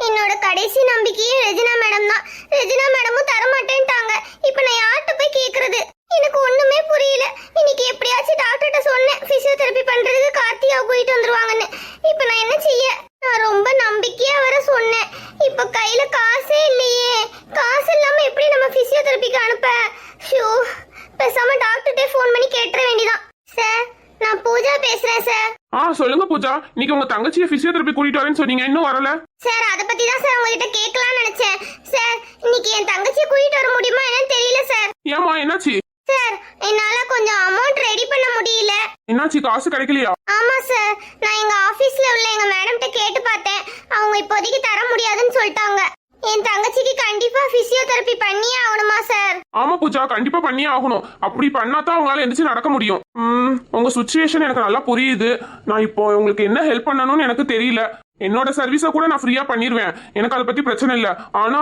என்னோட கடைசி நம்பிக்கையே ரெஜினா மேடம் தான். ரெஜினா மேடமும் தர மாட்டேன்ட்டாங்க. இப்போ நான் யார்கிட்ட போய் கேக்குறது? எனக்கு ஒண்ணுமே புரியல. இன்னைக்கு எப்படியாச்சும் டாக்டர்கிட்ட சொன்னேன் பிசியோதெரபி பண்றதுக்கு கார்த்தியா போயிட்டு வந்துருவாங்கன்னு. இப்போ நான் என்ன செய்ய? நான் ரொம்ப நம்பிக்கையா வர சொன்னேன். இப்போ கையில காசே இல்லையே. காசு இல்லாம எப்படி நம்ம பிசியோதெரபிக்கு அனுப்ப? ஷோ, பேசாம டாக்டர்கிட்ட ஃபோன் பண்ணி கேட்ற வேண்டியதான். சார், நான் பூஜா பேசுறேன் சார். சொல்லுங்க பூஜா, இன்னைக்கு உங்க தங்கச்சியை பிசியோதெரபி கூட்டிட்டு வரேன்னு சொன்னீங்க, இன்னும் வரல? சார், அத பத்தி தான் சார் உங்ககிட்ட கேட்கலாம்னு நினைச்சேன். சார், இன்னைக்கு என் தங்கச்சியை கூட்டிட்டு வர முடியுமா என்னன்னு தெரியல சார். ஏமா, என்னாச்சு? சார், என்னால கொஞ்சம் அமௌண்ட் ரெடி பண்ண முடியல. என்னாச்சு, காசு கிடைக்கலையா? ஆமா சார், நான் எங்க ஆபீஸ்ல உள்ள எங்க மேடம்கிட்ட கேட்டு பார்த்தேன். அவங்க இப்போதைக்கு தர முடியாதுன்னு சொல்லிட்டாங்க. என் தங்கச்சிக்கு கண்டிப்பா பிசியோதெரபி பண்ணியே ஆகணுமா சார்? ஆமா பூஜா, கண்டிப்பா பண்ணியே ஆகணும். அப்படி பண்ணாதான் உங்களால எந்திரிச்சு நடக்க முடியும். உங்க சுச்சுவேஷன் எனக்கு நல்லா புரியுது. நான் இப்போ உங்களுக்கு என்ன ஹெல்ப் பண்ணணும்னு எனக்கு தெரியல. என்னோட சர்வீஸை கூட நான் ஃப்ரீயா பண்ணிடுவேன். எனக்கு அதை பத்தி பிரச்சனை இல்லை. ஆனா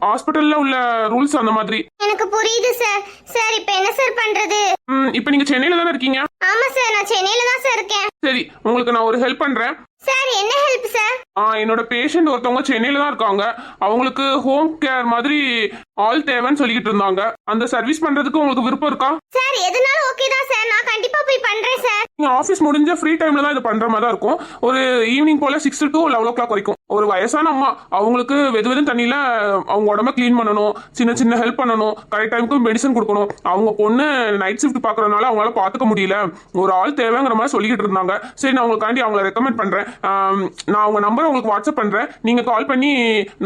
ஹாஸ்பிட்டல்ல உள்ள ரூல்ஸ் அந்த மாதிரி. எனக்கு புரியுது சார். சார், இப்போ என்ன சார் பண்றது? இப்போ நீங்க சென்னையில தானே இருக்கீங்க? ஆமா சார், நான் சென்னையில தான் சார் இருக்கேன். சரி, உங்களுக்கு நான் ஒரு ஹெல்ப் பண்றேன். சார், என்ன ஹெல்ப் சார்? என்னோட பேஷண்ட் ஒருத்தவங்க சென்னையில தான் இருக்காங்க. அவங்களுக்கு ஹோம் கேர் மாதிரி ஆள் தேவைன்னு சொல்லிக்கிட்டு இருந்தாங்க. அந்த சர்வீஸ் பண்றதுக்கு உங்களுக்கு விருப்பம் இருக்கா? சார், எதுனாலும் ஓகே தான் சார். நான் கண்டிப்பா போய் பண்றேன் சார். நீங்க ஆபீஸ் முடிஞ்ச ஃப்ரீ டைம்ல தான் இது பண்ற மாதிரி தான் இருக்கும். ஒரு ஈவினிங் போல 6 to 11 o'clock வரைக்கும். ஒரு வயசான அம்மா, அவங்களுக்கு வெது தண்ணியில அவங்க உடம்ப கிளீன் பண்ணணும், சின்ன ஹெல்ப் பண்ணணும், கரெக்ட் டைமுக்கு மெடிசன் கொடுக்கணும். அவங்க பொண்ணு நைட் ஷிஃப்ட் பாக்குறதுனால அவங்களால பாத்துக்க முடியல. ஒரு ஆள் தேவைங்கிற மாதிரி சொல்லிக்கிட்டு இருந்தாங்க. சரி, நான் உங்களுக்காண்டி அவங்கள ரெக்கமெண்ட் பண்றேன். நான் அவங்க நம்பர் உங்களுக்கு வாட்ஸ்அப் பண்றேன். நீங்க கால் பண்ணி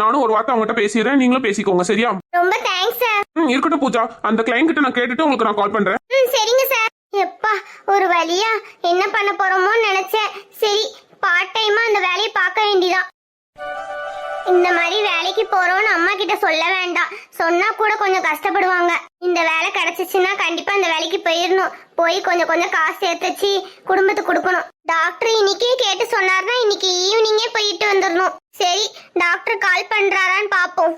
நானும் ஒரு வார்த்தை அவங்ககிட்ட பேசிடுறேன். நீங்களும் பேசிக்கோங்க, சரியா? ரொம்ப தேங்க்ஸ் சார். இருக்கட்டும் பூஜா, அந்த கிளைண்ட் கிட்ட நான் கேட்டுட்டு உங்களுக்கு நான் கால் பண்றேன். சரிங்க சார். எப்பா, ஒரு வழியா என்ன பண்ண போறோமோன்னு நினைச்சேன். சரி, பார்ட் டைமா அந்த வேலையை பார்க்க வேண்டியதான். இந்த மாதிரி வேலைக்கு போறோம்னு அம்மா கிட்ட சொல்ல வேண்டாம். சொன்னா கூட கொஞ்சம் கஷ்டப்படுவாங்க. இந்த வேலை கிடைச்சிச்சுன்னா கண்டிப்பா இந்த வேலைக்கு போயிடணும். போய் கொஞ்சம் காசு சேர்த்து வச்சு குடும்பத்துக்கு கொடுக்கணும். டாக்டர் இன்னைக்கே கேட்டு சொன்னார்னா இன்னைக்கு ஈவினிங்கே போயிட்டு வந்துடணும். சரி, டாக்டர் கால் பண்றாரான்னு பாப்போம்.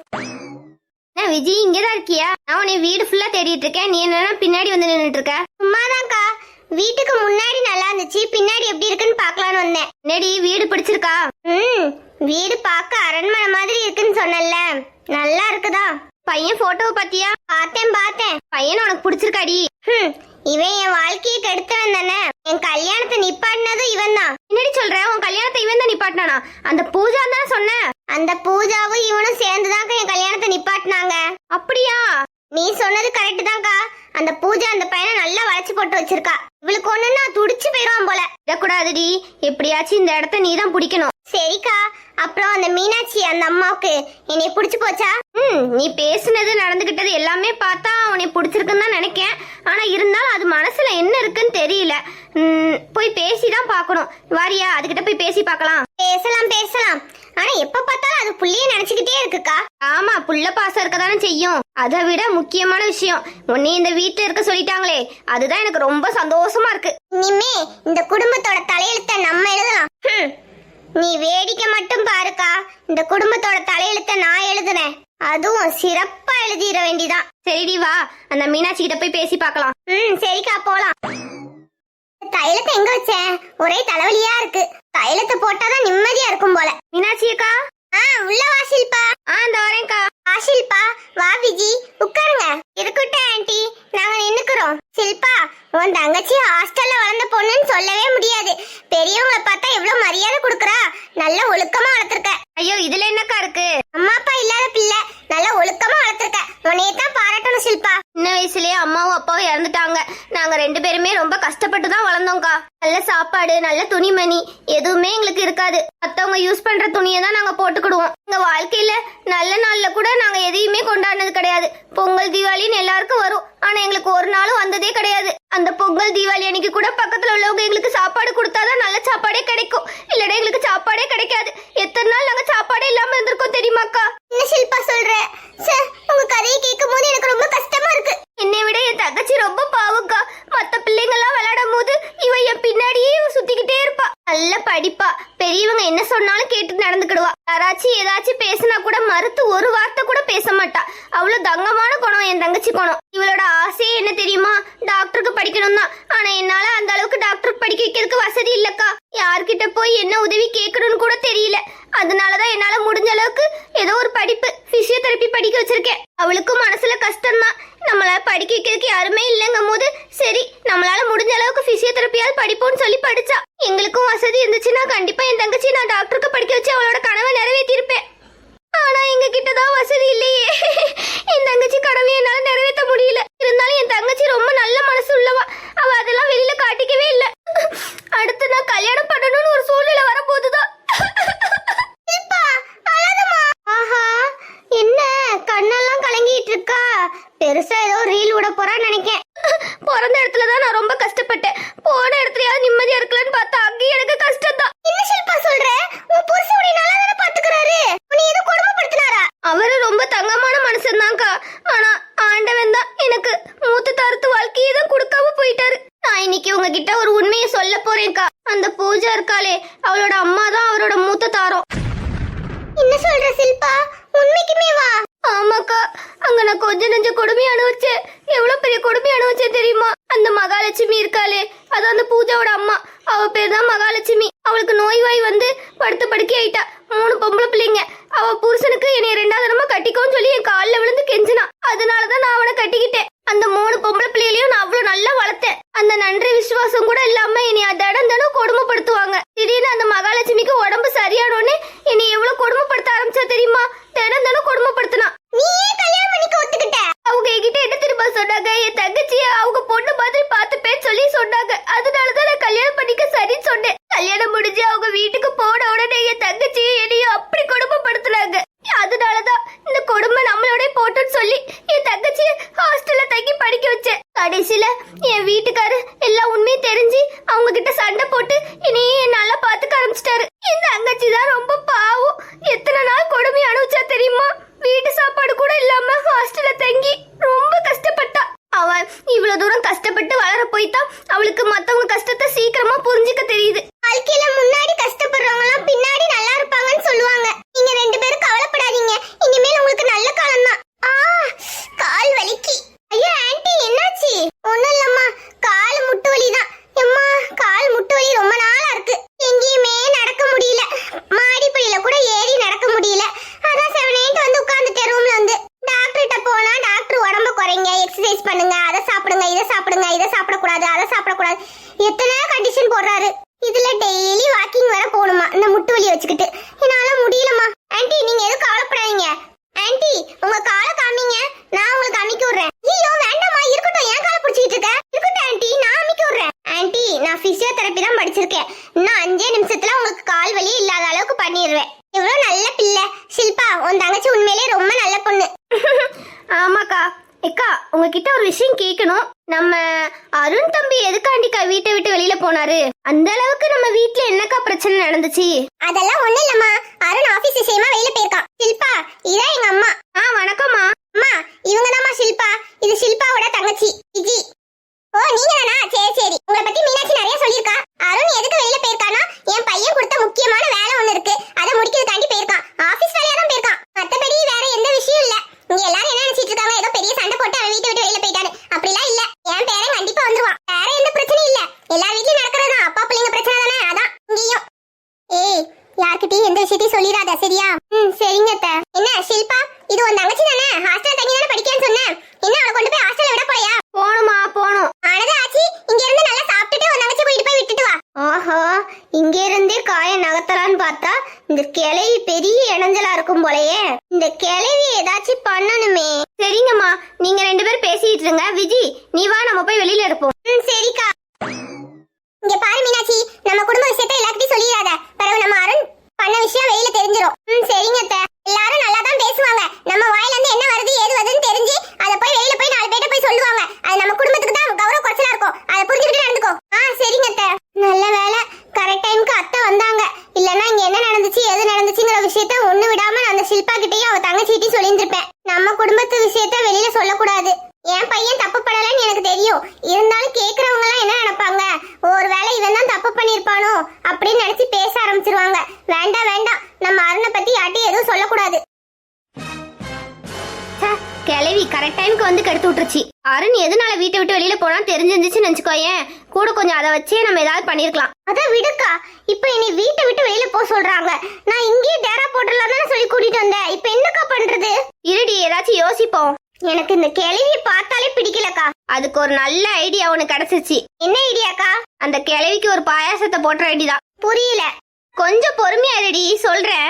விஜய், இங்கதான் இருக்கியா? நான் உன்னை வீடு ஃபுல்லா தேடிட்டு இருக்கேன். நீ என்னன்னா பின்னாடி வந்து நின்னுட்டு இருக்க? சும்மாதான்க்கா. வீட்டுக்கு முன்னாடி நல்லா இருந்துச்சு, பின்னாடி எப்படி இருக்குன்னு பாக்கலான்னு வந்தேன். நெடி, வீடு பிடிச்சிருக்கா? வீடு பார்க்க அரண்மனை மாதிரி இருக்குன்னு சொன்னல, நல்லா இருக்குதா? பையன் போட்டோவை பாத்தியா? பார்த்தேன். பையன் உனக்கு பிடிச்சிருக்காடி? இவன் என் வாழ்க்கையை கெடுத்தவன் தானே. என் கல்யாணத்தை நிப்பாட்டினதும் இவன் தான். என்னடி சொல்ற? உன் கல்யாணத்தை இவன் தான் நிப்பாட்டினானா? அந்த பூஜா தான் சொன்ன. அந்த பூஜாவும் இவனும் சேர்ந்துதாங்க என் கல்யாணத்தை நிப்பாட்டினாங்க. அப்படியா? நீ சொன்னது கரெக்ட் தான்க்கா. அந்த பூஜா அந்த பையனை நல்லா வளைச்சு போட்டு வச்சிருக்கா. இவளுக்கு ஒண்ணுன்னா துடிச்சு போயிடுவான் போல. விடக்கூடாதுடி, எப்படியாச்சும் இந்த இடத்த நீ தான் பிடிக்கணும். சரிக்கா. அப்புறம் அந்த மீனாட்சி அந்த அம்மாவுக்கு என்னை பிடிச்சு போச்சா? நீ பேசுனது நடந்துகிட்டது எல்லாமே பார்த்தா உன்னை பிடிச்சிருக்குன்னு தான் நினைக்கேன். ஆனா இருந்தாலும் அது மனசுல என்ன இருக்குன்னு தெரியல. போய் பேசிதான் பாக்கணும். வாரியா, அதுகிட்ட போய் பேசி பார்க்கலாம். பேசலாம். ஆனா எப்ப பார்த்தாலும் அது புள்ளைய நினைச்சுக்கிட்டே இருக்குக்கா. ஆமா, புள்ள பாசம் இருக்கதானே செய்யும். அதை விட முக்கியமான விஷயம், உன்னை இந்த வீட்டுல இருக்க சொல்லிட்டாங்களே, அதுதான் எனக்கு ரொம்ப சந்தோஷமா இருக்கு. இனிமே இந்த குடும்பத்தோட தலையெழுத்த நம்ம எழுதலாம். நீ வேடிக்கை மட்டும் பாருக்கா. இந்த குடும்பத்தோட தலையெழுத்த நான் எழுதுறேன். அதுவும் சிறப்பா எழுதிட வேண்டிதான். சரிடி, வா, அந்த மீனாட்சி கிட்ட போய் பேசி பார்க்கலாம். சரிக்கா, போலாம். தைலத்தை எங்க வச்சேன்? ஒரே தலைவலியா இருக்கு. தைலத்தை போட்டாதான் நிம்மதியா இருக்கும் போல. மீனாட்சி அக்கா, உள்ள வா ஷில்பா. இந்த வரேன்க்கா. ஷில்பா, வா விஜி, உட்காருங்க. இருக்கட்டும் ஆன்ட்டி, நாங்க நின்னுக்கிறோம். ஷில்பா, உன் தங்கச்சி ஹாஸ்டல்ல வளர்ந்த பொண்ணுன்னு சொல்லவே முடியாது. பெரியவங்களை பார்த்தா எவ்வளவு மரியாதை கொடுக்கறா. நல்ல ஒழுக்கமா வளர்த்திருக்க. ஐயோ, இதுல என்னக்கா இருக்கு? அம்மா அப்பா இல்லாத பிள்ளை, நல்ல ஒழுக்கமா வளர்த்திருக்க. உன்னையத்தான் பாராட்டணும் ஷில்பா. சின்ன வயசுலயே அம்மாவும் அப்பாவும் இறந்துட்டாங்க. நாங்க 2 பேருமே ரொம்ப கஷ்டப்பட்டு தான் வளர்ந்தோம்க்கா. நல்ல சாப்பாடு, நல்ல துணிமணி எதுவுமே எங்களுக்கு இருக்காது. மத்தவங்க யூஸ் பண்ற துணியை தான் நாங்க போட்டுக்கிடுவோம். எங்க வாழ்க்கையில நல்ல நாள்ல கூட நாங்க எதையுமே கொண்டாடினது கிடையாது. பொங்கல் தீபாவளின்னு எல்லாருக்கும் வரும், ஆனா எங்களுக்கு ஒரு நாளும் வந்ததே கிடையாது. அந்த பொங்கல் தீபாவளி அன்னைக்கு கூட பக்கத்துல உள்ளவங்க எங்களுக்கு சாப்பாடு கொடுத்தாதான் நல்ல சாப்பாடே கிடைக்கும். இல்லடா, எங்களுக்கு சாப்பாடே கிடைக்காது. எத்தனை நாள் நாங்க சாப்பாடே இல்லாம இருந்திருக்கோம் தெரியுமாக்கா? என்ன ஷில்பா சொல்ற? சார், உங்க கதையை கேட்கும் போது எனக்கு ரொம்ப கஷ்டமா இருக்கு. என்னை விட என் தங்கச்சி ரொம்ப பாவக்கா. மத்த பிள்ளைங்க எல்லாம் விளையாடும் போது இவ என் பின்னாடியே சுத்திக்கிட்டே இருப்பா. நல்ல படிப்பா, பெரியவங்க என்ன சொன்னாலும் கேட்டு நடந்துக்கிடுவா. யாராச்சும் ஏதாச்சும் பேசினா கூட மறுத்து ஒரு வார்த்தை கூட பேச மாட்டா. அவ்வளவு தங்கமான குணம் என் தங்கச்சி குணம். இவளோட ஆசையே என்ன தெரியுமா? டாக்டருக்கு படிக்கணும் தான். ஆனா என்னால அந்த அளவுக்கு டாக்டருக்கு படிக்க வைக்கிறதுக்கு வசதி இல்லக்கா. யார்கிட்ட போய் என்ன உதவி கேட்கணும்னு கூட தெரியல. அதனாலதான் என்னால முடிஞ்ச அளவுக்கு ஏதோ ஒரு படிப்பு பிசியோதெரப்பி படிக்க வச்சிருக்கேன். அவளுக்கும் மனசுல கஷ்டம்தான், நம்மளால படிக்க வைக்கிறதுக்கு யாருமே இல்லைங்கும் போது சரி நம்மளால முடிஞ்ச அளவுக்கு பிசியோதெரப்பியாவது படிப்போம்னு சொல்லி படிச்சா. எங்களுக்கும் வசதி இருந்துச்சுன்னா கண்டிப்பா என் தங்கச்சி நான் டாக்டருக்கு படிக்க வச்சு அவளோட கனவை நிறைவேற்றிருப்பேன். ஆனா எங்க கிட்டதான் வசதி இல்லையே. என் தங்கச்சி கனவை என்னால நிறைவேற்ற முடியல. இருந்தாலும் என் தங்கச்சி ரொம்ப நல்ல மனசு உள்ளவா, அவ அதெல்லாம் வெளியில காட்டிக்கவே இல்ல. அடுத்து நான் கல்யாணம் பண்ணணும்னு ஒரு சூழ்நிலை வரப்போகுதுதான். ஆஹா, என்ன கண்ணெல்லாம் கலங்கிட்டு இருக்கா? பெருசா ஏதோ ரீல் விட போறான்னு நினைக்கேன். பிறந்த இடத்துலதான் நான் ரொம்ப கஷ்டப்பட்டேன், போன இடத்துலயாவது நிம்மதியா இருக்கலான்னு பார்த்தா அங்கேயும் எனக்கு கஷ்டம் தான். என்ன ஷில்பா சொல்ற? உன் புருஷன் உன்னை நல்லா தானே பாத்துக்கறாரு, உன்னை எதுவும் கொடுமைப்படுத்தினாரா? அவரு ரொம்ப தங்கமான மனுஷன் தான்க்கா. ஆனா ஆண்டவன் தான் எனக்கு மூத்த தரத்து வாழ்க்கையை தான் கொடுக்காம போயிட்டாரு. நான் இன்னைக்கு உங்ககிட்ட ஒரு உண்மையை சொல்ல போறேன்க்கா. அந்த பூஜா இருக்காளே, அவளோட அம்மா தான் அவரோட மூத்த தாரம். என்ன சொல்ற ஷில்பா? உண்மைக்குமே வா? ஆமாக்கா, அங்க நான் கொஞ்ச நெஞ்ச கொடுமை அனுபவிச்சேன். எவ்வளவு பெரிய கொடுமை அனுபவிச்சேன் தெரியுமா? அந்த மகாலட்சுமி இருக்காளே, அது அந்த பூஜாவோட அம்மா. அவ பேர் தான் மகாலட்சுமி. அவளுக்கு நோய்வாய் வந்து படுத்து படுக்கை ஆயிட்டா. 3 பொம்பளை பிள்ளைங்க. அவ புருஷனுக்கு என்னைய 2வது தடவை கட்டிக்கோன்னு சொல்லி என் காலில் விழுந்து கெஞ்சினா. அதனாலதான் நான் அவனை கட்டிக்கிட்டேன். அந்த 3 பொம்பளை பிள்ளைகளையும் நான் அவ்வளவு நல்லா வளர்த்தேன். அந்த நன்றி விசுவாசம் கூட இல்லாம என்னைய தடம் தடம் கொடுமைப்படுத்துவாங்க. திடீர்னு அந்த மகாலட்சுமிக்கு உடம்பு சரியானோன்னு என்னை எவ்வளவு கொடுமைப்படுத்த ஆரம்பிச்சா தெரியுமா? தினம் தினம் கொடுமைப்படுத்தினா. நீ ஏன் கல்யாணம் பண்ணிக்க ஒத்துக்கிட்ட? அவங்க என்கிட்ட என்ன திரும்ப சொன்னாங்க, என் தங்கச்சிய அவங்க பொண்ணு மாதிரி பார்த்துப்பேன்னு சொல்லி சொன்னாங்க. அதனாலதான் நான் கல்யாணம் பண்ணிக்க சரின்னு சொன்னேன். கல்யாணம் முடிஞ்சு அவங்க வீட்டுக்கு போன உடனே என் தங்கச்சியும் என்னையும் அப்படி கொடுமைப்படுத்துனாங்க. அதனாலதான் இந்த கொடுமை நம்மளோட போட்டுன்னு சொல்லி என் தங்கச்சிய ஹாஸ்டல்ல தங்கி படிக்க வச்சேன். கடைசியில என் வீட்டுக்காரு எல்லா உண்மையும் தெரிஞ்சு அவங்க கிட்ட சண்டை போட்டு என்னையே நல்லா பாத்துக்க ஆரம்பிச்சிட்டாரு. என் தங்கச்சி தான் ரொம்ப பாவம். எத்தனை நாள் கொடுமை அனுபவிச்சா தெரியுமா? வீட்டு சாப்பாடு கூட இல்லாம ஹாஸ்டல்ல தங்கி ரொம்ப கஷ்டப்பட்டா. அவ இவ்வளவு தூரம் கஷ்டப்பட்டு வளர போய்தான் அவளுக்கு மத்தவங்க கஷ்டத்தை சீக்கிரமா புரிஞ்சுக்க தெரியுது. வாழ்க்கையில முன்னாடி கஷ்டப்படுறவங்க எல்லாம் பின்னாடி நல்லா இருப்பாங்கன்னு சொல்லுவாங்க. நீங்க 2 பேரும் கவலைப்படாதீங்க, இனிமேல் உங்களுக்கு நல்ல காலம் தான். கால் வலிக்கு. ஐயோ ஆன்ட்டி, என்னாச்சு? ஒண்ணும் இல்லம்மா, கால் முட்டு வலி தான். அம்மா, கால் முட்டு வலி ரொம்ப நாளா இருக்கு. எங்கேயுமே நடக்க முடியல, மாடிப்படியில கூட ஏறி நடக்க முடியல. அதான் 7 வந்து உட்கார்ந்துட்டேன் ரூம்ல வந்து. டாக்டர்கிட்ட போனா டாக்டர் உடம்ப குறைங்க, எக்ஸசைஸ் பண்ணுங்க, அதை சாப்பிடுங்க, இதை சாப்பிடுங்க, இதை சாப்பிடக்கூடாது, அதை சாப்பிடக்கூடாது, எத்தனை கண்டிஷன் போடுறாரு. இதுல டெய்லி வாக்கிங் வர போகணுமா இந்த முட்டு வலி வச்சுக்கிட்டு? என்னால முடியலமா. ஆன்ட்டி நீங்க எதுவும் கவலைப்படாதீங்க. ஆன்ட்டி உங்க காலை காமிங்க, நான் உங்களுக்கு அமுக்கி விடுறேன். ஐயோ வேண்டாமா, இருக்கட்டும், ஏன் காலை பிடிச்சிட்டு இருக்க? இருக்கட்டும் ஆன்ட்டி, நான் அமுக்கி விடுறேன். ஆன்ட்டி நான் பிசியோதெரப்பி தான் படிச்சிருக்கேன். இன்னும் 5 நிமிஷத்துல உங்களுக்கு கால் வலி இல்லாத அளவுக்கு பண்ணிடுவேன். எவ்வளவு நல்ல பிள்ளை ஷில்பா, உன் தங்கச்சி உண்மையிலே ரொம்ப நல்ல பொண்ணு. ஆமாக்கா. அக்கா உங்ககிட்ட ஒரு விஷயம் கேட்கணும். நம்ம அருண் தம்பி எதுக்காண்டிக்கா வீட்டை விட்டு வெளியில போனாரு? அந்த அளவுக்கு நம்ம வீட்ல என்னக்கா பிரச்சனை நடந்துச்சு? அதெல்லாம் ஒண்ணு இல்லம்மா, அருண் ஆபீஸ் விஷயமா வெளியில போயிருக்கான். ஷில்பா இதான் எங்க அம்மா. வணக்கம்மா. அம்மா இவங்க தான்மா ஷில்பா, இது ஷில்பாவோட தங்கச்சி விஜி. ஓ நீங்க தானா? சரி சரி. உங்களை பத்தி மீனாட்சி நிறைய சொல்லியிருக்கா. அருண் எதுக்கு வெளியில போயிருக்கானா, என் பையன் கொடுத்த முக்கியமான வேலை ஒண்ணு இருக்கு, அதை முடிக்கிறதுக்காண்டி போயிருக்கான். ஆபீஸ் வேலையா தான் போயிருக்கான், மத்தபடி வேற எந்த விஷயம் இல்ல. இங்க எல்லாரும் என்ன நினைச்சிட்டு இருக்காங்க, ஏதோ பெரிய சண்டை போட்டு அவன் வீட்டை விட்டு வெளியில போயிட்டாரு. அப்படிலாம் இல்ல, என் பேரன் கண்டிப்பா வந்துருவான். வேற எந்த பிரச்சனையும் இல்ல, எல்லா வீட்லயும் நடக்கிறதா அப்பா பிள்ளைங்க பிரச்சனை தானே, அதான் இங்கேயும். ஏய் யார்கிட்டயும் எந்த விஷயத்தையும் சொல்லிடாத சரியா? சரிங்க அத்தை. என்ன ஷில்பா, இது உன் தங்கச்சி தானே? ஹாஸ்டல் தங்கி தானே படிக்கன்னு சொன்னேன். என்ன அவளை கொண்டு போய் ஹாஸ்டல்ல விட போறியா? போணுமா போணும். ஆனது ஆச்சி, இங்க இருந்து நல்லா சாப்பிட்டுட்டு உன் தங்கச்சி கூட்டிட்டு போய் விட்டுட்டு வா. ஆஹா, இங்க இருந்தே காய நகத்தலான்னு பார்த்தா இந்த கிளவி பெரிய இணைஞ்சலா இருக்கும் போலயே. இந்த கிளவி ஏதாச்சும் பண்ணணுமே. சரிங்கம்மா, நீங்க 2 பேரும் பேசிட்டு இருங்க. விஜி நீ வா, நம்ம போய் வெளியில இருப்போம். சரிக்கா. இங்க பாரு மீனாட்சி, நம்ம குடும்ப விஷயத்தை எல்லார்கிட்டயும் சொல்லிடாத, பிறகு நம்ம அருண் பண்ண விஷயம் வெளியில தெரிஞ்சிரும். சரிங்க அத்தை. எல்லாரும் நல்லா தான் பேசுவாங்க, நம்ம வாயில இருந்து என்ன வருது ஏது வருதுன்னு தெரிஞ்சு அதை போய் வெளியில போய் 4 பேர்ட்ட போய் சொல்லுவாங்க. அது நம்ம குடும்பத்துக்கு தான் கௌரவ குறைச்சலா இருக்கும், அதை புரிஞ்சுக்கிட்டு நடந்துக்கோ. சரிங்க அத்தை. நல்ல வேலை கரெக்ட் டைம்க்கு அத்தை வந்தாங்க. இல்லன்னா இங்க என்ன நடந்துச்சு எது நடந்துச்சுங்கிற விஷயத்த ஒண்ணு விடாம அந்த ஷில்பா கிட்டயும் அவ தங்கச்சிட்டையும் சொல்லியிருந்திருப்பேன். நம்ம குடும்பத்து விஷயத்த வெளியில சொல்லக்கூடாது. என் பையன் தப்பு பண்ணலன்னு எனக்கு தெரியும், இருந்தாலும் கேக்குறவங்க எல்லாம் என்ன நினைப்பாங்க, ஒருவேளை இவன் தான் தப்பு பண்ணிருப்பானோ அப்படின்னு நினைச்சு பேச ஆரம்பிச்சிருவாங்க. வேண்டாம் வேண்டாம், நம்ம அருணை பத்தி யார்ட்டையும் எதுவும் சொல்லக்கூடாது. கிளவி கரெக்ட் டைமுக்கு வந்து கெடுத்து விட்டுருச்சு. அருண் எதனால வீட்டை விட்டு வெளியில போனா தெரிஞ்சிருந்துச்சுன்னு நினைச்சுக்கோயேன், கூட கொஞ்சம் அதை வச்சே நம்ம ஏதாவது பண்ணிருக்கலாம். அதான் விடுக்கா, இப்ப இனி வீட்டை விட்டு வெளியில போக சொல்றாங்க. நான் இங்கே ஏதாச்சும் யோசிப்போம். எனக்கு இந்த கிழவி பார்த்தாலே பிடிக்கலக்கா. அதுக்கு ஒரு நல்ல ஐடியா ஒண்ணு கிடைச்சிச்சு. என்ன ஐடியாக்கா? அந்த கிழவிக்கு ஒரு பாயாசத்தை போட்டுற வேண்டியதான். புரியல. கொஞ்சம் பொறுமையா இருடி, சொல்றேன்.